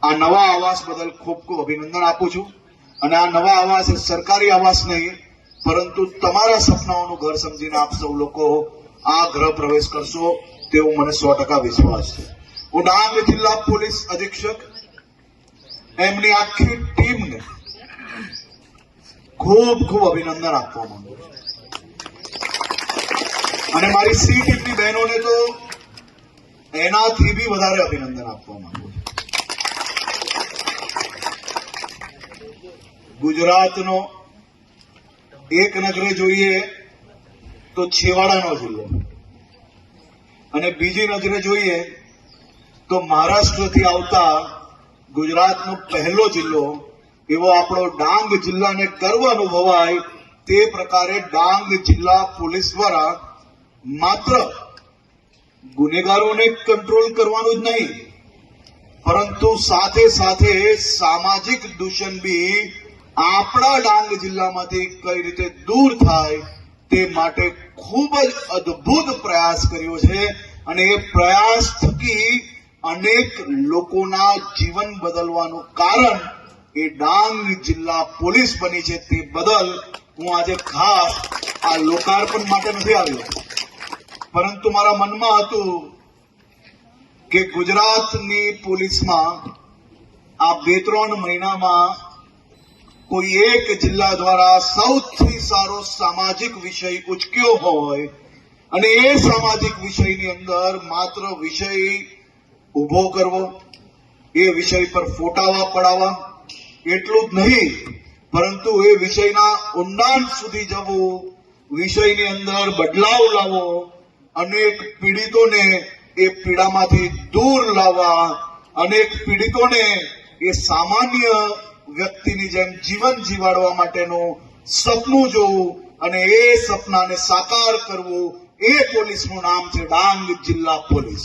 આ નવા આવાસ બદલ ખૂબ ખૂબ અભિનંદન આપું છું અને આ નવા આવાસ એ સરકારી આવાસ નહીં પરંતુ તમારા સપનાઓનું ઘર સમજીને આપ સૌ લોકો આ ગૃહ પ્રવેશ કરશો તેવો મને 100% વિશ્વાસ છે. હું ડાંગ જિલ્લા પોલીસ અધિક્ષક એમની આખી ટીમને ખૂબ ખૂબ અભિનંદન આપવા માંગુ છું અને મારી સી ટીમની બહેનોને તો એનાથી બી વધારે અભિનંદન આપવા માંગુ છું. ગુજરાતનો એક નજરે જોઈએ તો છેવાડાનો જિલ્લો અને બીજી નજરે જોઈએ તો મહારાષ્ટ્રથી આવતા ગુજરાતનો પહેલો જિલ્લો એવો આપણો ડાંગ જિલ્લાને ગર્વ અનુભવાય તે પ્રકારે ડાંગ જિલ્લા પોલીસ દ્વારા માત્ર ગુનેગારોને કંટ્રોલ કરવાનું જ નહીં પરંતુ સાથે સાથે સામાજિક દૂષણ બી આપણા ડાંગ જિલ્લામાંથી કઈ રીતે દૂર થાય તે માટે ખૂબ જ અદ્ભુત પ્રયાસ કર્યો છે અને એ પ્રયાસ થકી અનેક લોકોના જીવન બદલવાનું કારણ એ ડાંગ જિલ્લા પોલીસ બની છે. તે બદલ હું આજે ખાસ આ લોકાર્પણ માટે નથી આવ્યો પરંતુ મારા મનમાં હતું કે ગુજરાતની પોલીસમાં આ 2-3 મહિનામાં કોઈ એક જિલ્લા દ્વારા સૌથી સારો સામાજિક વિષય ઉચક્યો હોય અને એ સામાજિક વિષયની અંદર માત્ર વિષય ઉભો કરવો, એ વિષય પર ફોટા પડાવવા એટલું જ નહીં પરંતુ એ વિષયના ઊંડાણ સુધી જવું, વિષયની અંદર બદલાવ લાવવો, અનેક પીડિતોને એ પીડામાંથી દૂર લાવવા, અનેક પીડિતોને એ સામાન્ય વ્યક્તિની જેમ જીવન જીવાડવા માટેનું સપનું જોવું અને એ સપનાને સાકાર કરવું, એ પોલીસનું નામ છે ડાંગ જિલ્લા પોલીસ.